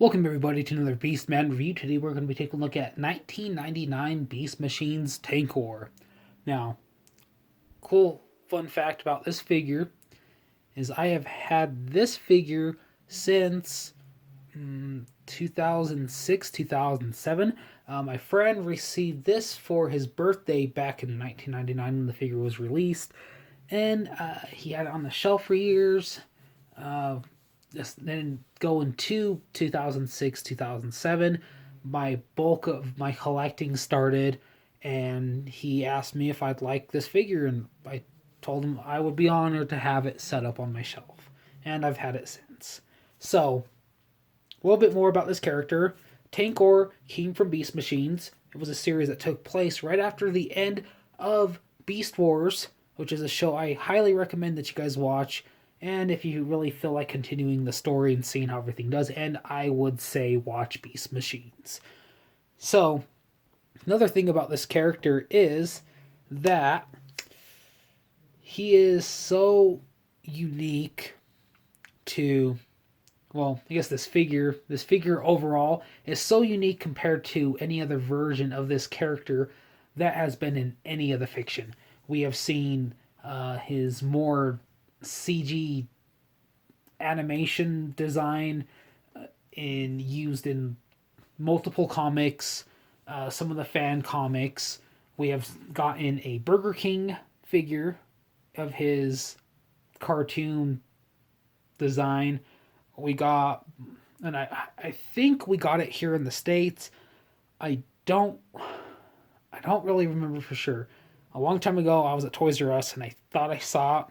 Welcome everybody to another Beastman review. Today we're going to be taking a look at 1999 Beast Machines Tankor. Now, cool fun fact about this figure is I have had this figure since 2006, 2007. My friend received this for his birthday back in 1999 when the figure was released, and he had it on the shelf for years. Then going to 2006, 2007, my bulk of my collecting started, and he asked me if I'd like this figure, and I told him I would be honored to have it set up on my shelf, and I've had it since. So, a little bit more about this character. Tankor came from Beast Machines. It was a series that took place right after the end of Beast Wars, which is a show I highly recommend that you guys watch. And if you really feel like continuing the story and seeing how everything does end, I would say watch Beast Machines. So, another thing about this character is that he is so unique to, well, I guess this figure overall is so unique compared to any other version of this character that has been in any of the fiction. We have seen his more CG animation design used in multiple comics, some of the fan comics. We have gotten a Burger King figure of his cartoon design. We got, and I think we got it here in the States. I don't really remember for sure. A long time ago, I was at Toys R Us and I thought I saw it.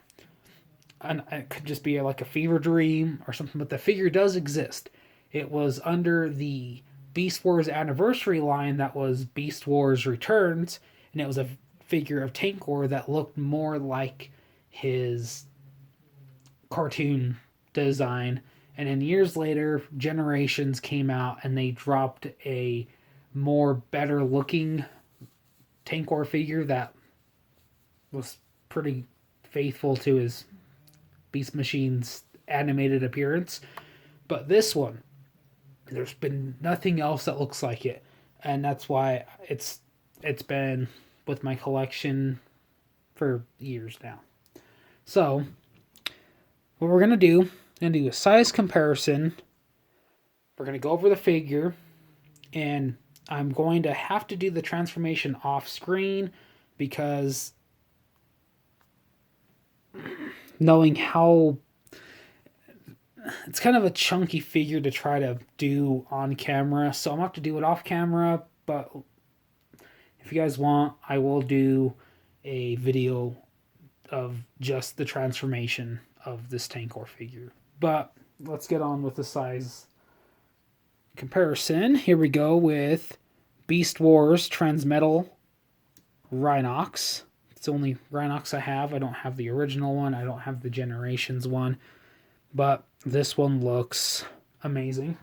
And it could just be like a fever dream or something, but the figure does exist. It was under the Beast Wars anniversary line that was Beast Wars Returns, and it was a figure of Tankor that looked more like his cartoon design. And then years later, Generations came out and they dropped a more better looking Tankor figure that was pretty faithful to his Beast Machine's animated appearance. But this one, there's been nothing else that looks like it. And that's why it's been with my collection for years now. So, what we're going to do a size comparison. We're going to go over the figure, and I'm going to have to do the transformation off screen because knowing how it's kind of a chunky figure to try to do on camera, so I'm going to have to do it off camera. But if you guys want, I will do a video of just the transformation of this Tankor figure. But let's get on with the size comparison. Here we go with Beast Wars Transmetal Rhinox. It's the only Rhinox I have. I don't have the original one. I don't have the Generations one. But this one looks amazing.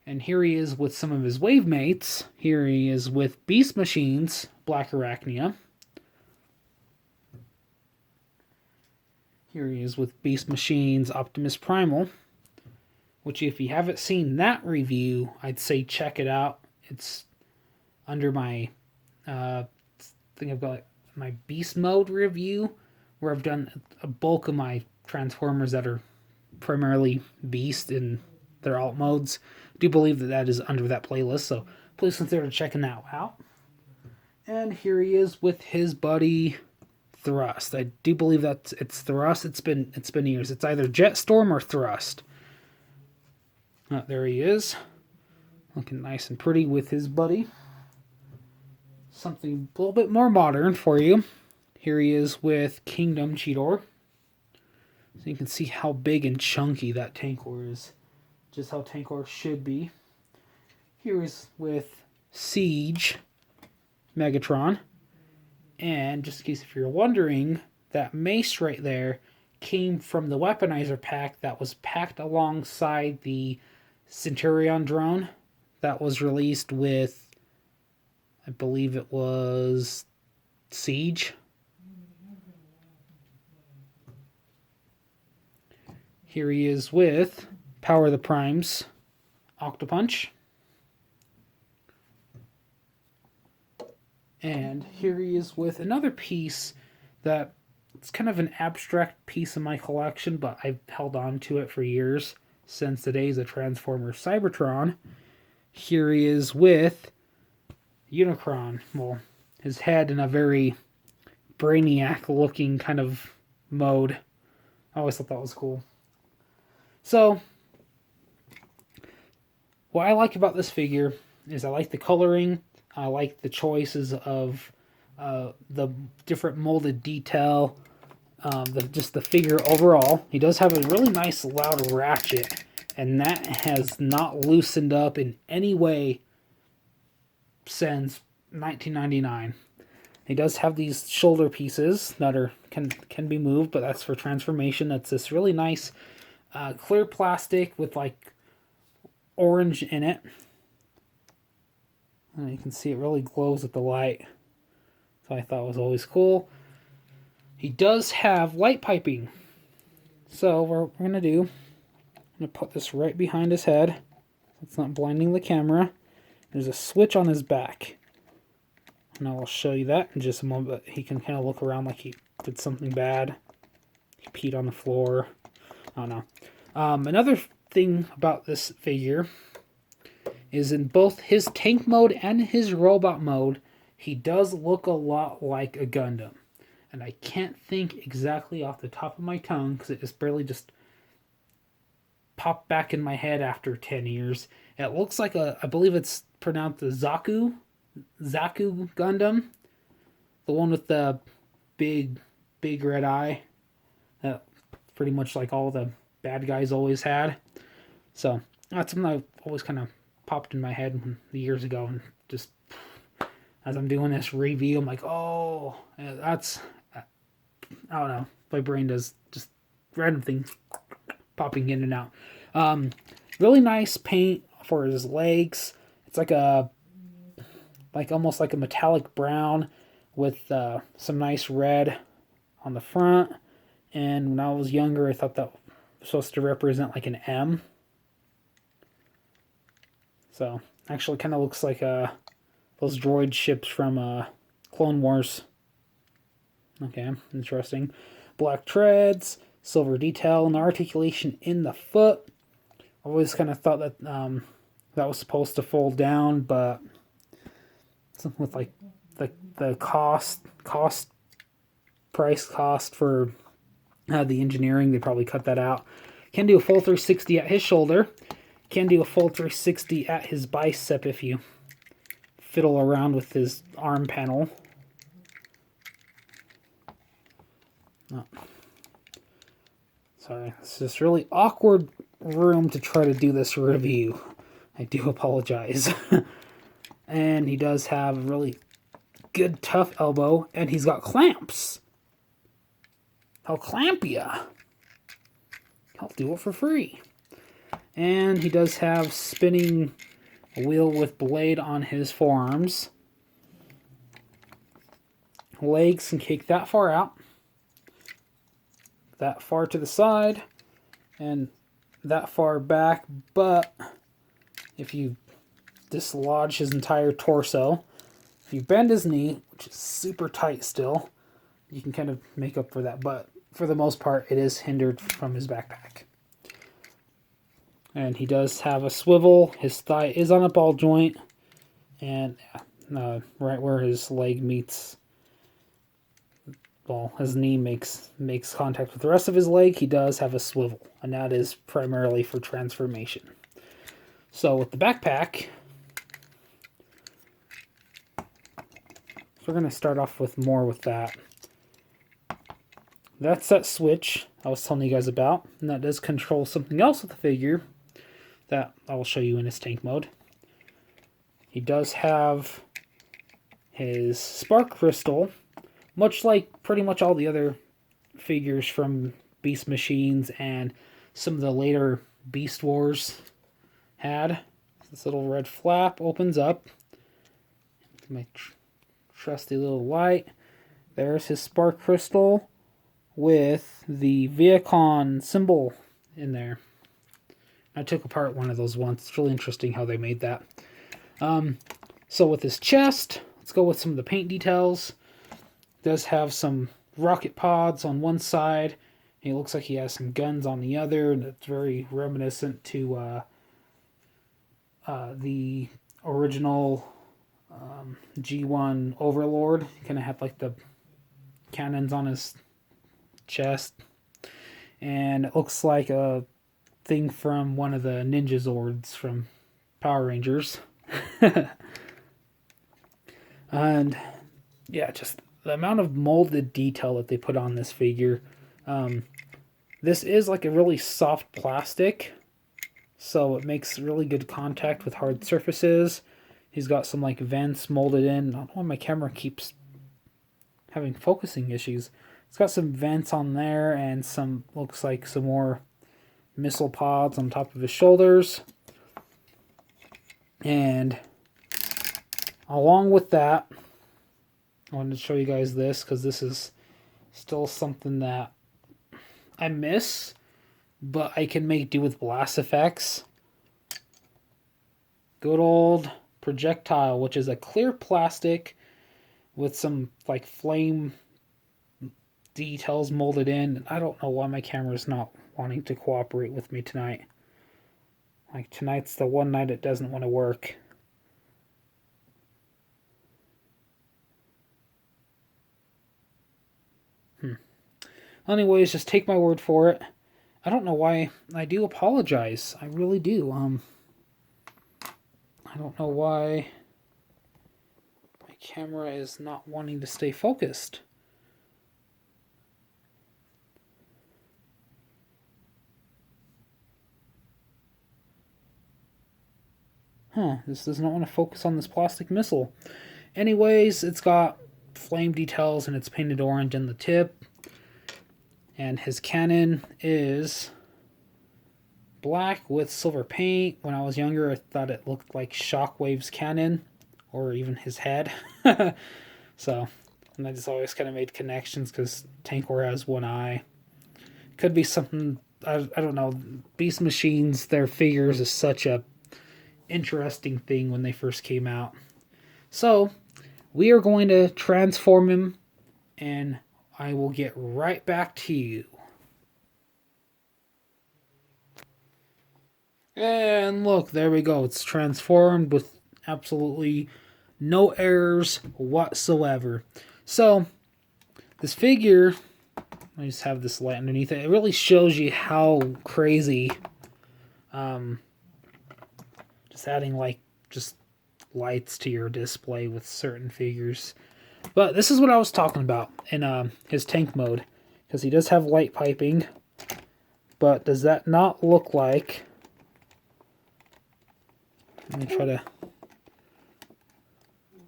And here he is with some of his wave mates. Here he is with Beast Machines Black Arachnia. Here he is with Beast Machines Optimus Primal. Which, if you haven't seen that review, I'd say check it out. It's under my I think I've got my Beast Mode review, where I've done a bulk of my Transformers that are primarily Beast in their alt modes. I do believe that is under that playlist, so please consider checking that out. And here he is with his buddy Thrust. I do believe that it's Thrust. It's been years. It's either Jetstorm or Thrust. There he is, looking nice and pretty with his buddy. Something a little bit more modern for you. Here he is with Kingdom Cheetor. So you can see how big and chunky that Tankor is. Just how Tankor should be. Here is with Siege Megatron. And just in case if you're wondering, that mace right there came from the weaponizer pack that was packed alongside the Centurion drone that was released with, I believe it was Siege. Here he is with Power the Primes Octopunch. And here he is with another piece that it's kind of an abstract piece of my collection, but I've held on to it for years, since the days of Transformers Cybertron. Here he is with Unicron. Well, his head in a very Brainiac looking kind of mode. I always thought that was cool. So, what I like about this figure is I like the coloring. I like the choices of the different molded detail. Just the figure overall. He does have a really nice loud ratchet, and that has not loosened up in any way since 1999. He does have these shoulder pieces that can be moved, but that's for transformation. That's this really nice clear plastic with like orange in it. And you can see it really glows with the light. So I thought it was always cool. He does have light piping. So what we're going to do, I'm going to put this right behind his head. So it's not blinding the camera. There's a switch on his back. And I will show you that in just a moment. But he can kind of look around like he did something bad. He peed on the floor. I don't know. Another thing about this figure is in both his tank mode and his robot mode, he does look a lot like a Gundam. And I can't think exactly off the top of my tongue because it just barely just popped back in my head after 10 years. It looks like I believe it's pronounced the Zaku Gundam. The one with the big red eye. Pretty much like all the bad guys always had. So that's something that always kind of popped in my head years ago. And just as I'm doing this review, I'm like, oh, that's, I don't know. My brain does just random things popping in and out. Really nice paint for his legs. It's like almost like a metallic brown with some nice red on the front. And when I was younger, I thought that was supposed to represent like an M. So actually kind of looks like those droid ships from Clone Wars. Okay, interesting. Black treads, silver detail, and articulation in the foot. I always kind of thought that that was supposed to fold down, but something with like the price cost for the engineering, they probably cut that out. Can do a full 360 at his shoulder. Can do a full 360 at his bicep if you fiddle around with his arm panel. Oh. Sorry, it's just really awkward room to try to do this review. I do apologize. And he does have a really good tough elbow, and he's got clamps. I'll clamp ya. I'll do it for free. And he does have spinning wheel with blade on his forearms. Legs can kick that far out, that far to the side, and that far back. But if you dislodge his entire torso, if you bend his knee, which is super tight still, you can kind of make up for that. But for the most part, it is hindered from his backpack. And he does have a swivel. His thigh is on a ball joint. And right where his leg meets, well, his knee makes contact with the rest of his leg, he does have a swivel. And that is primarily for transformation. So with the backpack, we're going to start off with that. That's that switch I was telling you guys about. And that does control something else with the figure that I will show you in his tank mode. He does have his spark crystal, much like pretty much all the other figures from Beast Machines and some of the later Beast Wars had. This little red flap opens up. My trusty little light. There's his spark crystal with the Vehicon symbol in there. I took apart one of those once. It's really interesting how they made that. So with his chest, let's go with some of the paint details. It does have some rocket pods on one side. It looks like he has some guns on the other, and it's very reminiscent to the original G1 Overlord. He kind of had like the cannons on his chest. And it looks like a thing from one of the Ninja Zords from Power Rangers. And yeah, just the amount of molded detail that they put on this figure. This is like a really soft plastic, so it makes really good contact with hard surfaces. He's got some like vents molded in. I don't know why my camera keeps having focusing issues. It's got some vents on there and some, looks like some more missile pods on top of his shoulders. And along with that, I wanted to show you guys this because this is still something that I miss, but I can make do with blast effects. Good old projectile, which is a clear plastic with some like flame details molded in. I don't know why my camera's not wanting to cooperate with me tonight. Like tonight's the one night it doesn't want to work. Anyways, just take my word for it. I don't know why. I do apologize. I really do. I don't know why my camera is not wanting to stay focused. This does not want to focus on this plastic missile. Anyways, it's got flame details and it's painted orange in the tip. And his cannon is black with silver paint. When I was younger, I thought it looked like Shockwave's cannon, or even his head. So, and I just always kind of made connections because Tankor has one eye. Could be something, I don't know. Beast Machines, their figures is such a interesting thing when they first came out. So, we are going to transform him, and I will get right back to you. And look, there we go. It's transformed with absolutely no errors whatsoever. So, this figure, I just have this light underneath it. It really shows you how crazy, just adding like just lights to your display with certain figures. But this is what I was talking about in his tank mode, because he does have light piping. But does that not look like? Let me try to.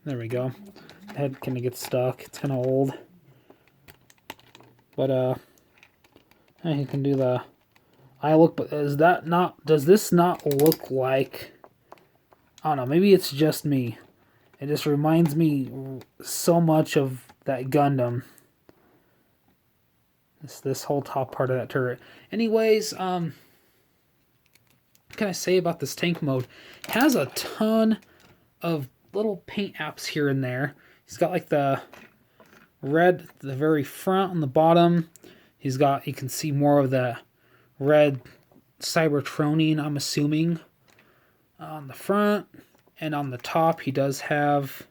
There we go. The head kind of gets stuck. It's kind of old. But you can do the eye look. But is that not? Does this not look like? I don't know. Maybe it's just me. It just reminds me so much of that Gundam. This whole top part of that turret. Anyways, what can I say about this tank mode? It has a ton of little paint apps here and there. He's got like the red at the very front on the bottom. He's got, you can see more of the red Cybertronian, I'm assuming, on the front. And on the top, he does have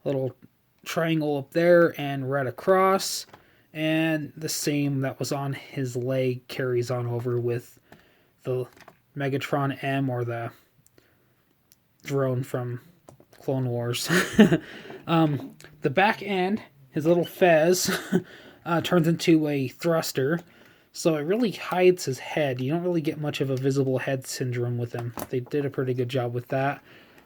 a little triangle up there and red across. And the same that was on his leg carries on over with the Megatron M, or the drone from Clone Wars. The back end, his little fez, turns into a thruster. So it really hides his head. You don't really get much of a visible head syndrome with him. They did a pretty good job with that.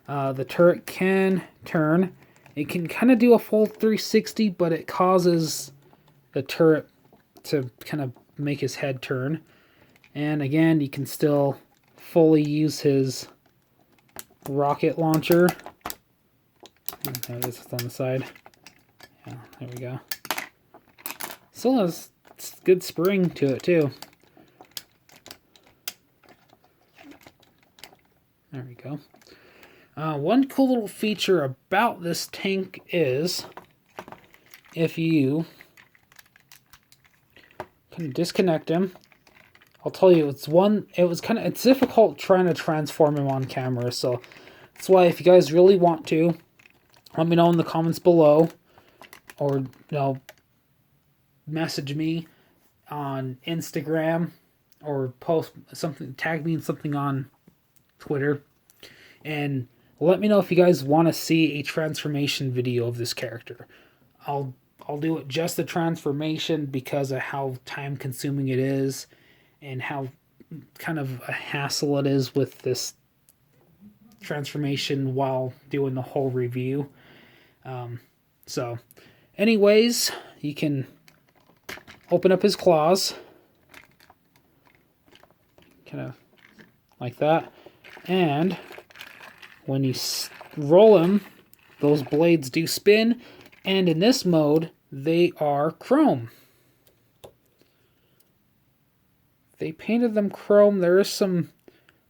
The turret can turn. It can kind of do a full 360, but it causes the turret to kind of make his head turn. And again, you can still fully use his rocket launcher. There it is, it's on the side. Yeah, there we go. Still has good spring to it too. There we go. One cool little feature about this tank is if you can disconnect him. I'll tell you, it's difficult trying to transform him on camera, so that's why if you guys really want to, let me know in the comments below, or message me on Instagram, or post something, tag me in something on Twitter, and let me know if you guys want to see a transformation video of this character. I'll do it just the transformation because of how time consuming it is and how kind of a hassle it is with this transformation while doing the whole review. So anyways, you can open up his claws kind of like that, and when you roll him, those blades do spin, and in this mode, they are chrome. They painted them chrome. There is some,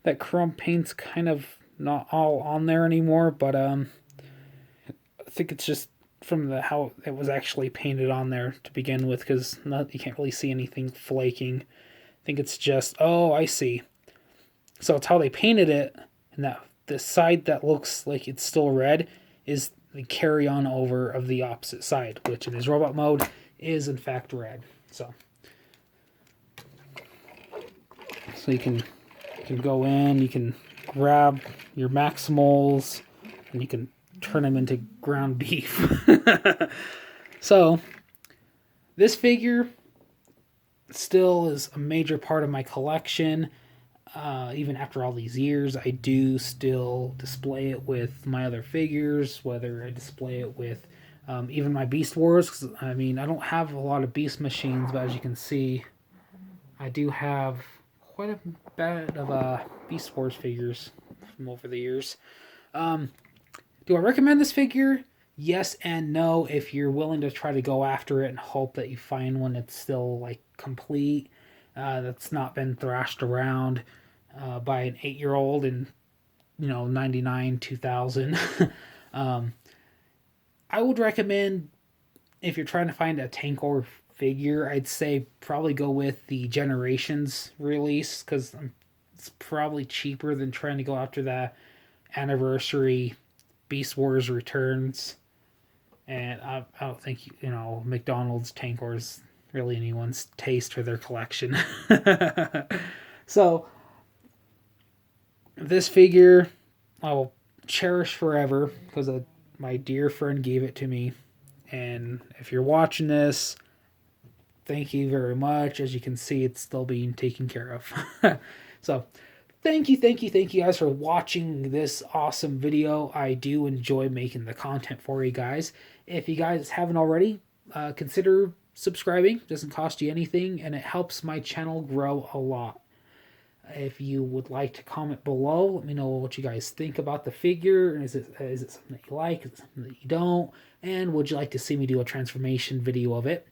that chrome paint's kind of not all on there anymore, but I think it's just from how it was actually painted on there to begin with, because you can't really see anything flaking. I think it's just, oh, I see. So it's how they painted it, and that the side that looks like it's still red is the carry on over of the opposite side, which in his robot mode is in fact red. So you can go in, you can grab your Maximals, and you can turn them into ground beef. So this figure still is a major part of my collection. Even after all these years, I do still display it with my other figures, whether I display it with even my Beast Wars, 'cause, I mean, I don't have a lot of Beast machines, but as you can see, I do have quite a bit of Beast Wars figures from over the years. Do I recommend this figure? Yes and no, if you're willing to try to go after it and hope that you find one that's still like complete, that's not been thrashed around by an 8-year-old in 99, 2000. I would recommend, if you're trying to find a Tankor figure, I'd say probably go with the Generations release, because it's probably cheaper than trying to go after that anniversary Beast Wars Returns. And I don't think McDonald's Tankor is really anyone's taste for their collection. So this figure I will cherish forever because my dear friend gave it to me. And if you're watching this, thank you very much. As you can see, it's still being taken care of. So thank you guys for watching this awesome video. I do enjoy making the content for you guys. If you guys haven't already, consider subscribing. It doesn't cost you anything, and it helps my channel grow a lot. If you would like to comment below, let me know what you guys think about the figure. Is it something that you like? Is it something that you don't? And would you like to see me do a transformation video of it?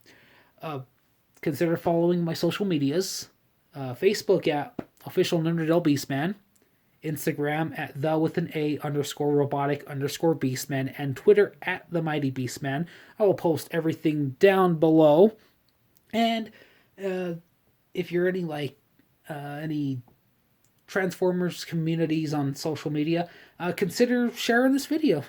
Consider following my social medias. Facebook at official Nerdadell Beastman, Instagram at _robotic_beastman, and Twitter at the Mighty Beastman. I will post everything down below. And if you're any Transformers communities on social media, consider sharing this video.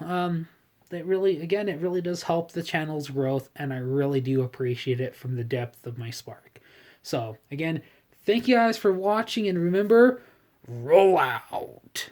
It really does help the channel's growth, and I really do appreciate it from the depth of my spark. So again, thank you guys for watching, and remember, roll out.